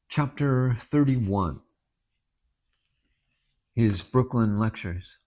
Chapter 31, his Brooklyn Lectures.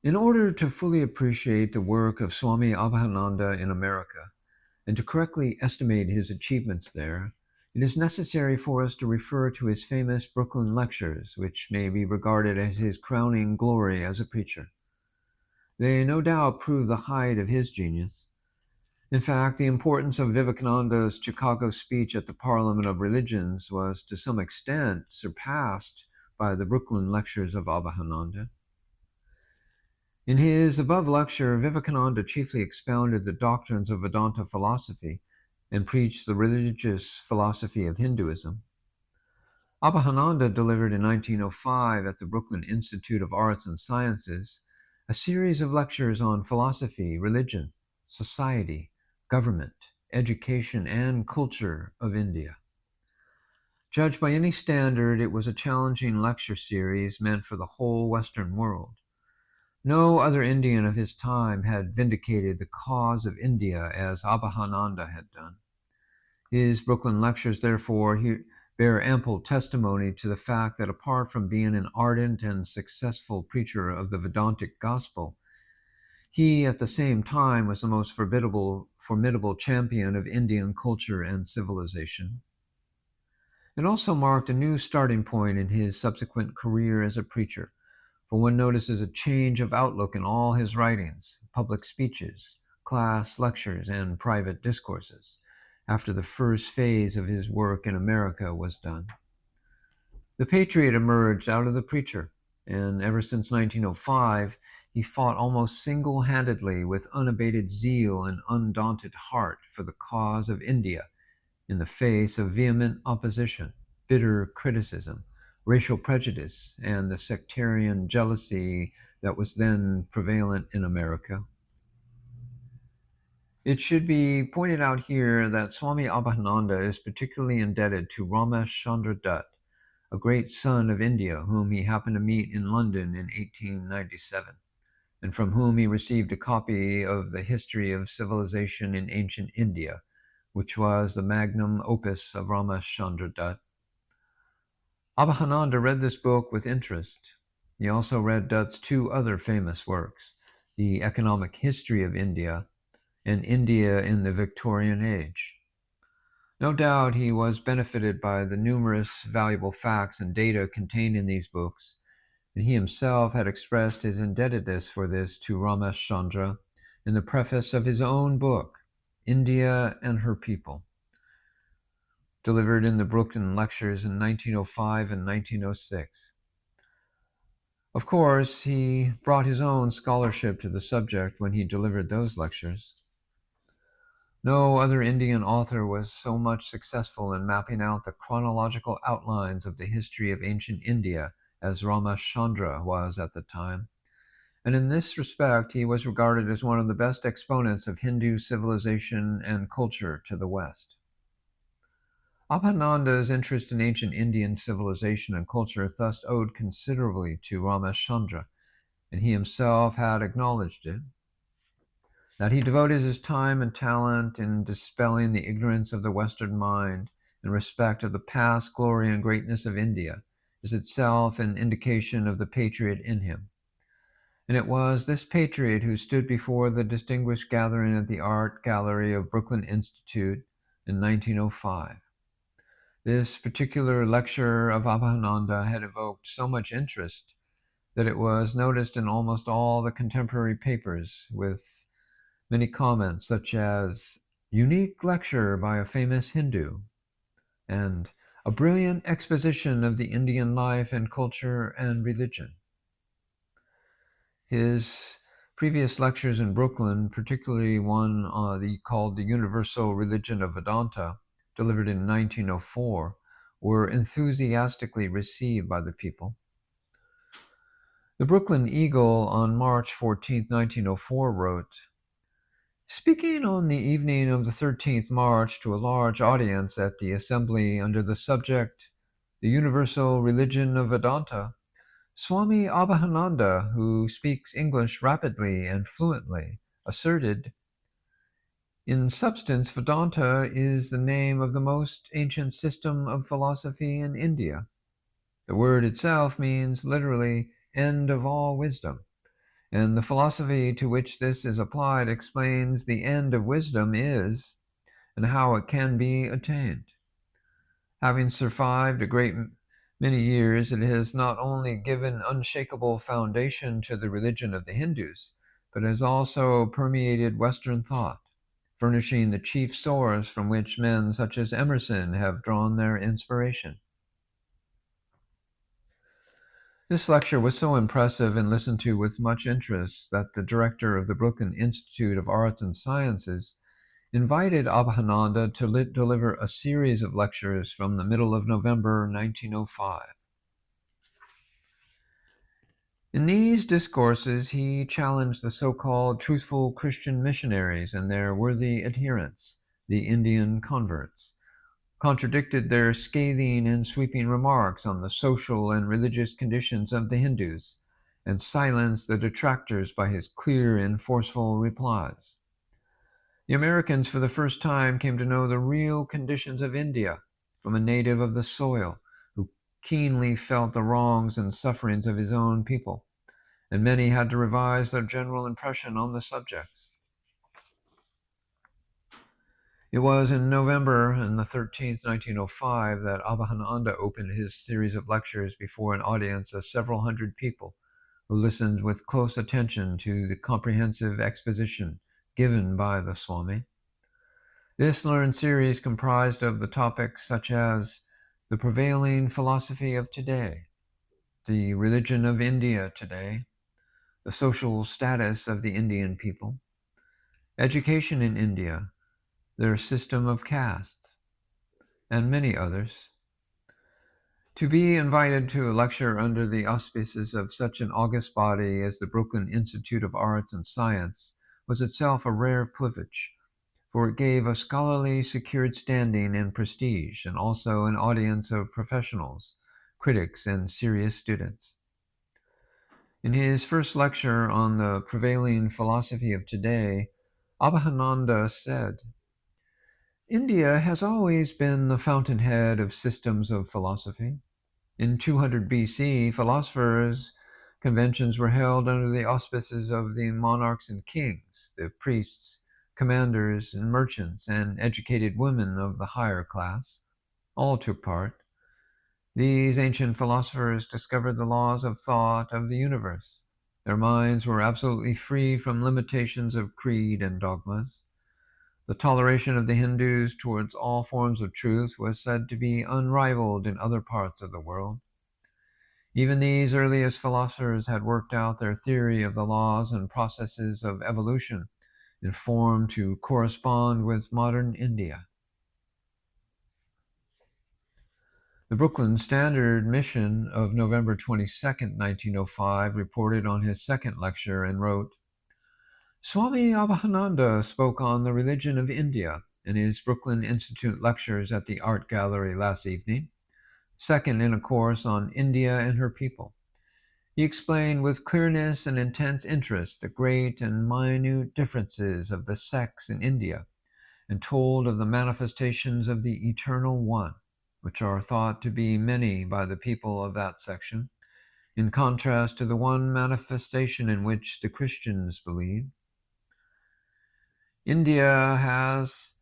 In order to fully appreciate the work of Swami Abhedananda in America, and to correctly estimate his achievements there, it is necessary for us to refer to his famous Brooklyn Lectures, which may be regarded as his crowning glory as a preacher. They no doubt prove the height of his genius. In fact, the importance of Vivekananda's Chicago speech at the Parliament of Religions was to some extent surpassed by the Brooklyn Lectures of Abhedananda. In his above lecture, Vivekananda chiefly expounded the doctrines of Vedanta philosophy and preached the religious philosophy of Hinduism. Abhedananda delivered in 1905 at the Brooklyn Institute of Arts and Sciences a series of lectures on philosophy, religion, society, government, education, and culture of India. Judged by any standard, it was a challenging lecture series meant for the whole Western world. No other Indian of his time had vindicated the cause of India as Abhedananda had done. His Brooklyn Lectures, therefore, bear ample testimony to the fact that apart from being an ardent and successful preacher of the Vedantic gospel, he at the same time was the most formidable champion of Indian culture and civilization. It also marked a new starting point in his subsequent career as a preacher, for one notices a change of outlook in all his writings, public speeches, class lectures, and private discourses, after the first phase of his work in America was done. The patriot emerged out of the preacher, and ever since 1905, he fought almost single-handedly with unabated zeal and undaunted heart for the cause of India in the face of vehement opposition, bitter criticism, racial prejudice, and the sectarian jealousy that was then prevalent in America. It should be pointed out here that Swami Abhedananda is particularly indebted to Ramesh Chandra Dutt, a great son of India whom he happened to meet in London in 1897, and from whom he received a copy of the History of Civilization in Ancient India, which was the magnum opus of Ramesh Chandra Dutt. Abhedananda read this book with interest. He also read Dutt's two other famous works, The Economic History of India and India in the Victorian Age. No doubt he was benefited by the numerous valuable facts and data contained in these books, and he himself had expressed his indebtedness for this to Ramesh Chandra in the preface of his own book, India and Her People, delivered in the Brooklyn Lectures in 1905 and 1906. Of course, he brought his own scholarship to the subject when he delivered those lectures. No other Indian author was so much successful in mapping out the chronological outlines of the history of ancient India as Ramesh Chandra was at the time, and in this respect he was regarded as one of the best exponents of Hindu civilization and culture to the West. Abhedananda's interest in ancient Indian civilization and culture thus owed considerably to Ramesh Chandra, and he himself had acknowledged it. That he devoted his time and talent in dispelling the ignorance of the Western mind in respect of the past glory and greatness of India is itself an indication of the patriot in him. And it was this patriot who stood before the distinguished gathering at the Art Gallery of Brooklyn Institute in 1905. This particular lecture of Abhedananda had evoked so much interest that it was noticed in almost all the contemporary papers, with many comments such as, "Unique lecture by a famous Hindu," and "A brilliant exposition of the Indian life and culture and religion." His previous lectures in Brooklyn, particularly one called The Universal Religion of Vedanta, delivered in 1904, were enthusiastically received by the people. The Brooklyn Eagle on March 14, 1904 wrote, "Speaking on the evening of the 13th March to a large audience at the assembly under the subject, The Universal Religion of Vedanta, Swami Abhedananda, 'who speaks English rapidly and fluently, asserted, 'It In substance, Vedanta is the name of the most ancient system of philosophy in India. The word itself means literally end of all wisdom, and the philosophy to which this is applied explains the end of wisdom is and how it can be attained. Having survived a great many years, it has not only given unshakable foundation to the religion of the Hindus, but has also permeated Western thought, furnishing the chief source from which men such as Emerson have drawn their inspiration. This lecture was so impressive and listened to with much interest that the director of the Brooklyn Institute of Arts and Sciences invited Abhedananda to deliver a series of lectures from the middle of November 1905. In these discourses, he challenged the so-called truthful Christian missionaries and their worthy adherents, the Indian converts, contradicted their scathing and sweeping remarks on the social and religious conditions of the Hindus, and silenced the detractors by his clear and forceful replies. The Americans for the first time came to know the real conditions of India from a native of the soil who keenly felt the wrongs and sufferings of his own people, and many had to revise their general impression on the subjects. It was in November and the 13th, 1905, that Abhedananda opened his series of lectures before an audience of several hundred people who listened with close attention to the comprehensive exposition given by the Swami. This learned series comprised of the topics such as the prevailing philosophy of today, the religion of India today, the social status of the Indian people, education in India, their system of castes, and many others. To be invited to a lecture under the auspices of such an august body as the Brooklyn Institute of Arts and Science was itself a rare privilege, for it gave a scholarly secured standing and prestige, and also an audience of professionals, critics, and serious students. In his first lecture on the prevailing philosophy of today, Abhedananda said, India has always been the fountainhead of systems of philosophy. In 200 BC, philosophers' conventions were held under the auspices of the monarchs and kings, the priests, commanders, and merchants, and educated women of the higher class. All took part. These ancient philosophers discovered the laws of thought of the universe. Their minds were absolutely free from limitations of creed and dogmas. The toleration of the Hindus towards all forms of truth was said to be unrivaled in other parts of the world. Even these earliest philosophers had worked out their theory of the laws and processes of evolution in form to correspond with modern India. The Brooklyn Standard Mission of November 22, 1905, reported on his second lecture and wrote, Swami Abhedananda spoke on the religion of India in his Brooklyn Institute lectures at the Art Gallery last evening, second in a course on India and her people. He explained with clearness and intense interest the great and minute differences of the sects in India, and told of the manifestations of the Eternal One, which are thought to be many by the people of that section, in contrast to the one manifestation in which the Christians believe. India has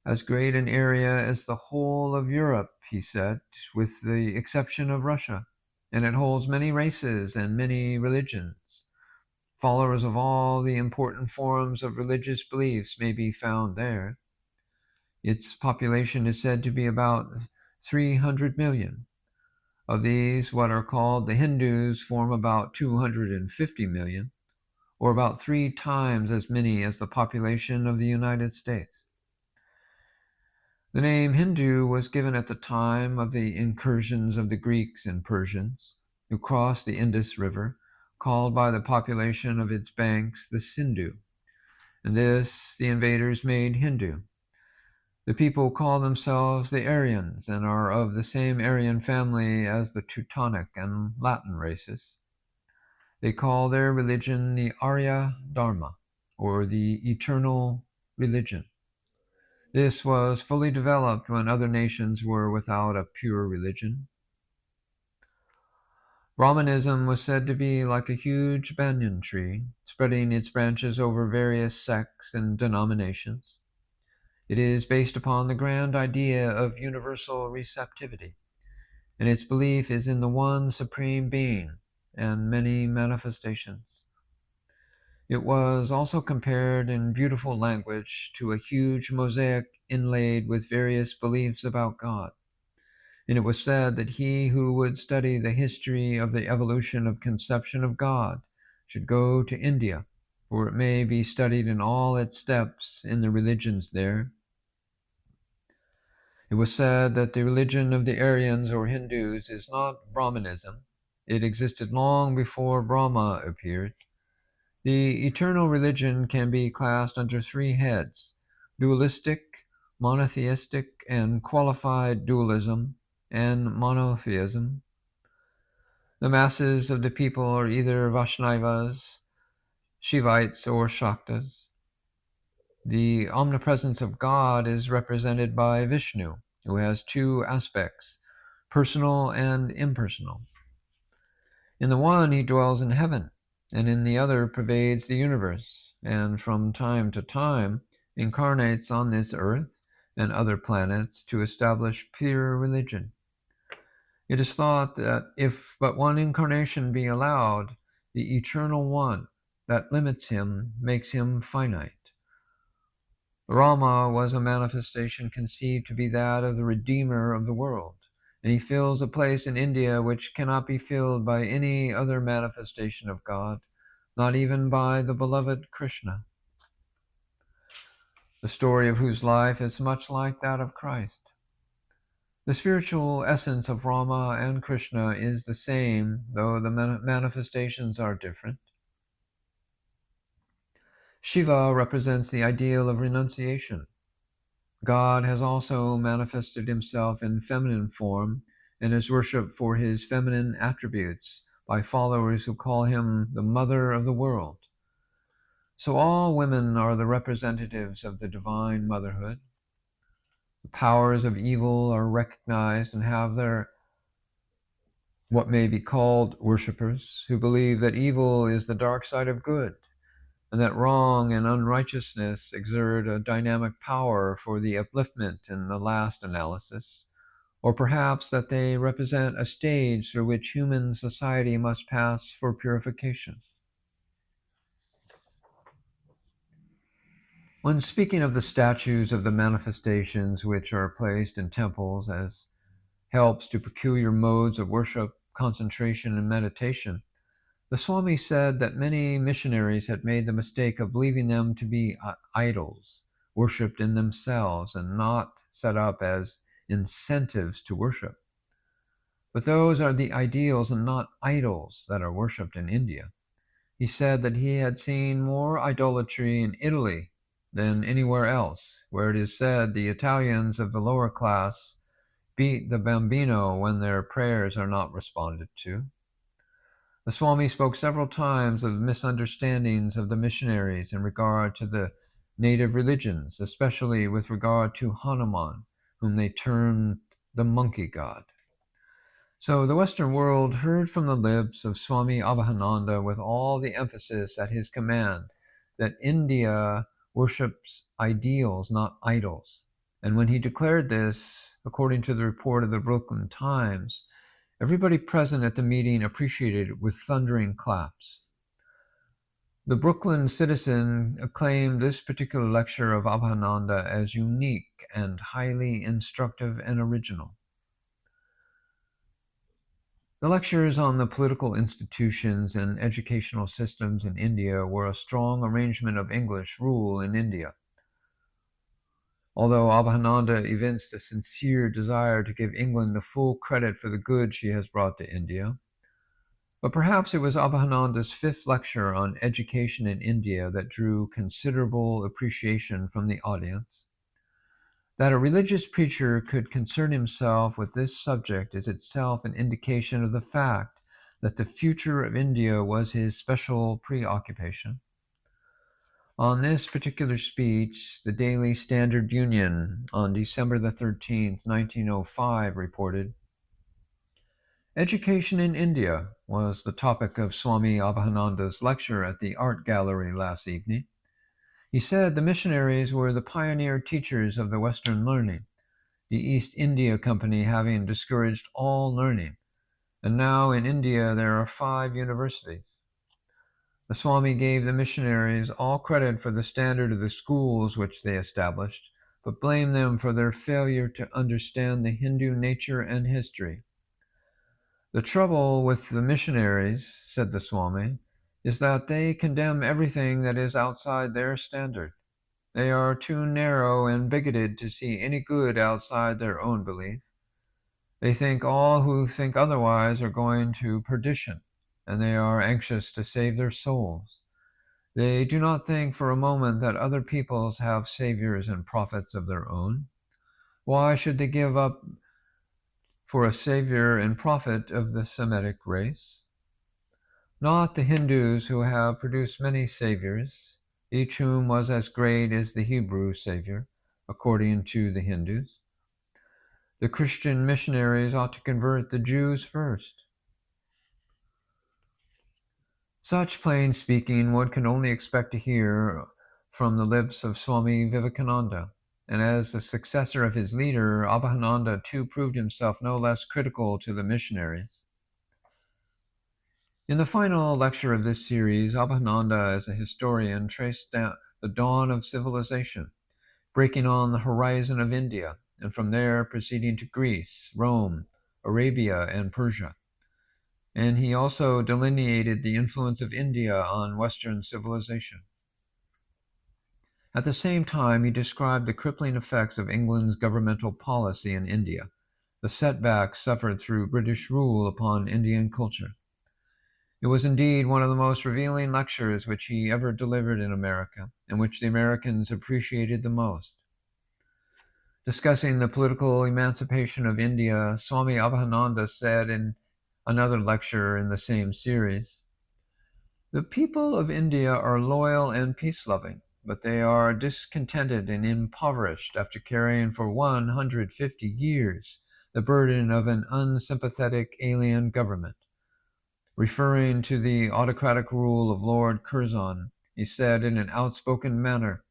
as great an area as the whole of Europe, he said, with the exception of Russia, and it holds many races and many religions. Followers of all the important forms of religious beliefs may be found there. Its population is said to be about 300 million. Of these, what are called the Hindus form about 250 million, or about 3 times as many as the population of the United States. The name Hindu was given at the time of the incursions of the Greeks and Persians, who crossed the Indus River, called by the population of its banks the Sindhu, and this the invaders made Hindu. The people call themselves the Aryans and are of the same Aryan family as the Teutonic and Latin races. They call their religion the Arya Dharma, or the eternal religion. This was fully developed when other nations were without a pure religion. Brahmanism was said to be like a huge banyan tree, spreading its branches over various sects and denominations. It is based upon the grand idea of universal receptivity, and its belief is in the one supreme being and many manifestations. It was also compared in beautiful language to a huge mosaic inlaid with various beliefs about God. And it was said that he who would study the history of the evolution of conception of God should go to India, for it may be studied in all its steps in the religions there. It was said that the religion of the Aryans or Hindus is not Brahmanism. It existed long before Brahma appeared. The eternal religion can be classed under three heads: dualistic, monotheistic, and qualified dualism, and monotheism. The masses of the people are either Vaishnavas, Shivites, or Shaktas. The omnipresence of God is represented by Vishnu, who has two aspects, personal and impersonal. In the one, he dwells in heaven, and in the other pervades the universe, and from time to time incarnates on this earth and other planets to establish pure religion. It is thought that if but one incarnation be allowed, the eternal one that limits him makes him finite. Rama was a manifestation conceived to be that of the Redeemer of the world, and he fills a place in India which cannot be filled by any other manifestation of God, not even by the beloved Krishna, the story of whose life is much like that of Christ. The spiritual essence of Rama and Krishna is the same, though the manifestations are different. Shiva represents the ideal of renunciation. God has also manifested himself in feminine form and is worshipped for his feminine attributes by followers who call him the mother of the world. So all women are the representatives of the divine motherhood. The powers of evil are recognized and have their what may be called worshippers, who believe that evil is the dark side of good, and that wrong and unrighteousness exert a dynamic power for the upliftment in the last analysis, or perhaps that they represent a stage through which human society must pass for purification. When speaking of the statues of the manifestations which are placed in temples as helps to peculiar modes of worship, concentration, and meditation, the Swami said that many missionaries had made the mistake of believing them to be idols, worshipped in themselves and not set up as incentives to worship. But those are the ideals and not idols that are worshipped in India. He said that he had seen more idolatry in Italy than anywhere else, where it is said the Italians of the lower class beat the bambino when their prayers are not responded to. The Swami spoke several times of misunderstandings of the missionaries in regard to the native religions, especially with regard to Hanuman, whom they termed the monkey god. So the Western world heard from the lips of Swami Abhedananda with all the emphasis at his command that India worships ideals, not idols. And when he declared this, according to the report of the Brooklyn Times, everybody present at the meeting appreciated it with thundering claps. The Brooklyn Citizen acclaimed this particular lecture of Abhedananda as unique and highly instructive and original. The lectures on the political institutions and educational systems in India were a strong arrangement of English rule in India. Although Abhedananda evinced a sincere desire to give England the full credit for the good she has brought to India, but perhaps it was Abhedananda's fifth lecture on education in India that drew considerable appreciation from the audience. That a religious preacher could concern himself with this subject is itself an indication of the fact that the future of India was his special preoccupation. On this particular speech, the Daily Standard Union on December the 13th, 1905 reported, "Education in India was the topic of Swami Abhedananda's lecture at the Art Gallery last evening. He said the missionaries were the pioneer teachers of the Western learning, the East India Company having discouraged all learning, and now in India there are 5 universities. The Swami gave the missionaries all credit for the standard of the schools which they established, but blamed them for their failure to understand the Hindu nature and history. The trouble with the missionaries, said the Swami, is that they condemn everything that is outside their standard. They are too narrow and bigoted to see any good outside their own belief. They think all who think otherwise are going to perdition, and they are anxious to save their souls. They do not think for a moment that other peoples have saviors and prophets of their own. Why should they give up for a savior and prophet of the Semitic race? Not the Hindus, who have produced many saviors, each whom was as great as the Hebrew savior, according to the Hindus. The Christian missionaries ought to convert the Jews first." Such plain speaking one can only expect to hear from the lips of Swami Vivekananda, and as the successor of his leader, Abhedananda too proved himself no less critical to the missionaries. In the final lecture of this series, Abhedananda, as a historian, traced down the dawn of civilization, breaking on the horizon of India, and from there proceeding to Greece, Rome, Arabia, and Persia. And he also delineated the influence of India on Western civilization. At the same time, he described the crippling effects of England's governmental policy in India, the setbacks suffered through British rule upon Indian culture. It was indeed one of the most revealing lectures which he ever delivered in America, and which the Americans appreciated the most. Discussing the political emancipation of India, Swami Abhedananda said in another lecture in the same series, "The people of India are loyal and peace-loving, but they are discontented and impoverished after carrying for 150 years the burden of an unsympathetic alien government." Referring to the autocratic rule of Lord Curzon, he said in an outspoken manner,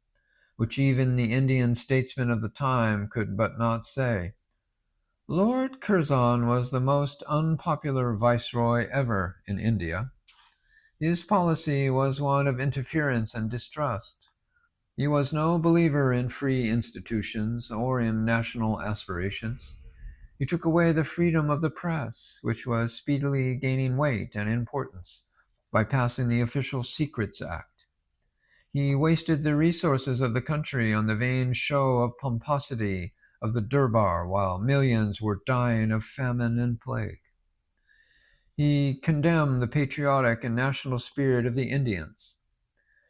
which even the Indian statesmen of the time could but not say, "Lord Curzon was the most unpopular viceroy ever in India. His policy was one of interference and distrust. He was no believer in free institutions or in national aspirations. He took away the freedom of the press, which was speedily gaining weight and importance, by passing the Official Secrets Act. He wasted the resources of the country on the vain show of pomposity of the Durbar, while millions were dying of famine and plague. He condemned the patriotic and national spirit of the Indians.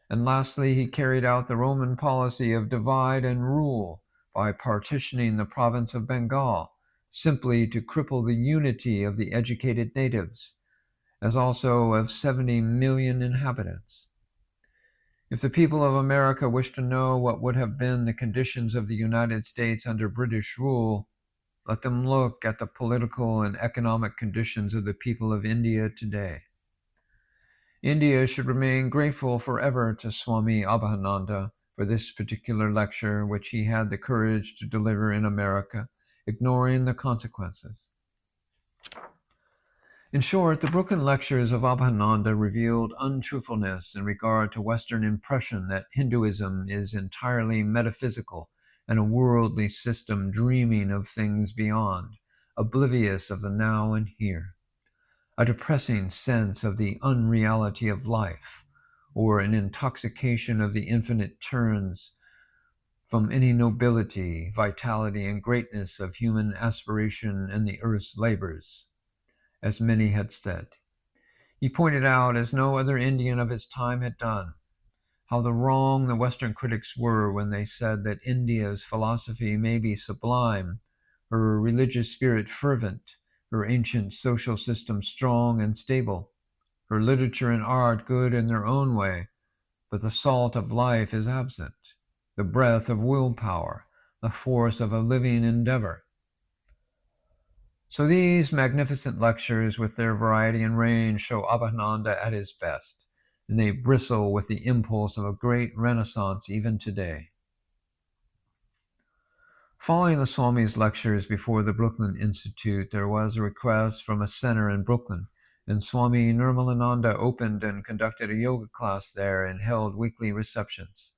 And lastly, he carried out the Roman policy of divide and rule by partitioning the province of Bengal, simply to cripple the unity of the educated natives, as also of 70 million inhabitants. If the people of America wish to know what would have been the conditions of the United States under British rule, let them look at the political and economic conditions of the people of India today. India should remain grateful forever to Swami Abhedananda for this particular lecture, which he had the courage to deliver in America, ignoring the consequences. In short, the broken lectures of Abhedananda revealed untruthfulness in regard to Western impression that Hinduism is entirely metaphysical and a worldly system dreaming of things beyond, oblivious of the now and here. A depressing sense of the unreality of life, or an intoxication of the infinite turns from any nobility, vitality, and greatness of human aspiration in the earth's labors, as many had said. He pointed out, as no other Indian of his time had done, how the wrong the Western critics were when they said that India's philosophy may be sublime, her religious spirit fervent, her ancient social system strong and stable, her literature and art good in their own way, but the salt of life is absent, the breath of willpower, the force of a living endeavor. So these magnificent lectures with their variety and range show Abhedananda at his best, and they bristle with the impulse of a great renaissance even today. Following the Swami's lectures before the Brooklyn Institute, there was a request from a center in Brooklyn, and Swami Nirmalananda opened and conducted a yoga class there and held weekly receptions.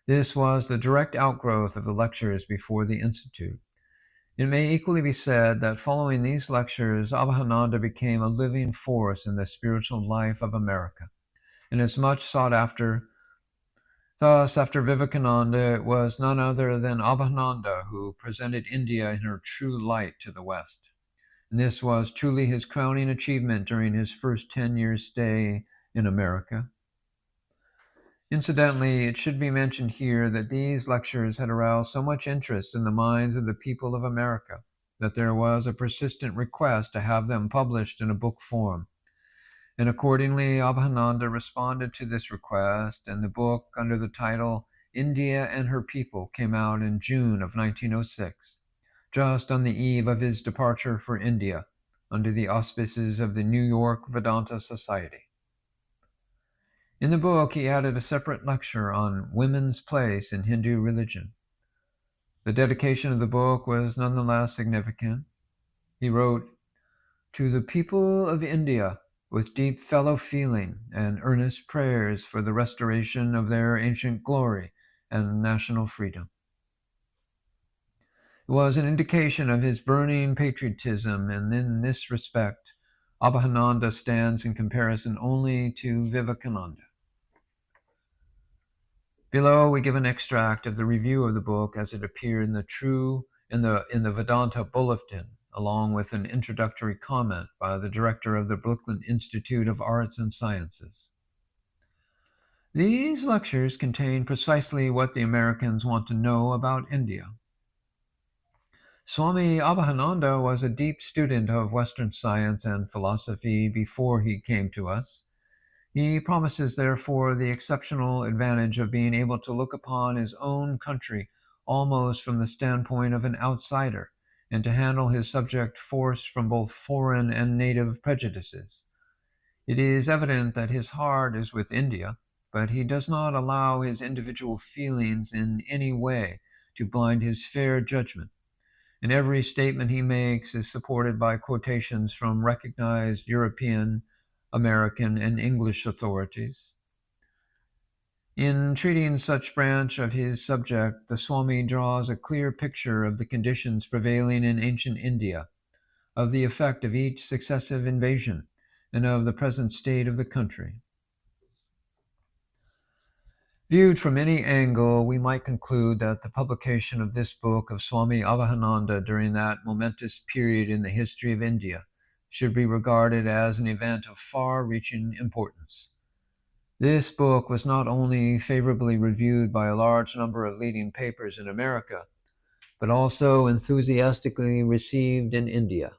This was the direct outgrowth of the lectures before the Institute. It may equally be said that following these lectures, Abhedananda became a living force in the spiritual life of America, and is much sought after. Thus, after Vivekananda, it was none other than Abhedananda who presented India in her true light to the West. And this was truly his crowning achievement during his first 10-year stay in America. Incidentally, it should be mentioned here that these lectures had aroused so much interest in the minds of the people of America that there was a persistent request to have them published in a book form. And accordingly, Abhedananda responded to this request, and the book, under the title India and Her People, came out in June of 1906, just on the eve of his departure for India, under the auspices of the New York Vedanta Society. In the book, he added a separate lecture on women's place in Hindu religion. The dedication of the book was nonetheless significant. He wrote, "To the people of India, with deep fellow feeling and earnest prayers for the restoration of their ancient glory and national freedom." It was an indication of his burning patriotism, and in this respect, Abhedananda stands in comparison only to Vivekananda. Below, we give an extract of the review of the book as it appeared in the Vedanta Bulletin, along with an introductory comment by the director of the Brooklyn Institute of Arts and Sciences. These lectures contain precisely what the Americans want to know about India. Swami Abhedananda was a deep student of Western science and philosophy before he came to us. He promises, therefore, the exceptional advantage of being able to look upon his own country almost from the standpoint of an outsider, and to handle his subject forced from both foreign and native prejudices. It is evident that his heart is with India, but he does not allow his individual feelings in any way to blind his fair judgment, and every statement he makes is supported by quotations from recognized European, American, and English authorities. In treating such branch of his subject, the Swami draws a clear picture of the conditions prevailing in ancient India, of the effect of each successive invasion, and of the present state of the country. Viewed from any angle, we might conclude that the publication of this book of Swami Abhedananda during that momentous period in the history of India should be regarded as an event of far-reaching importance. This book was not only favorably reviewed by a large number of leading papers in America, but also enthusiastically received in India.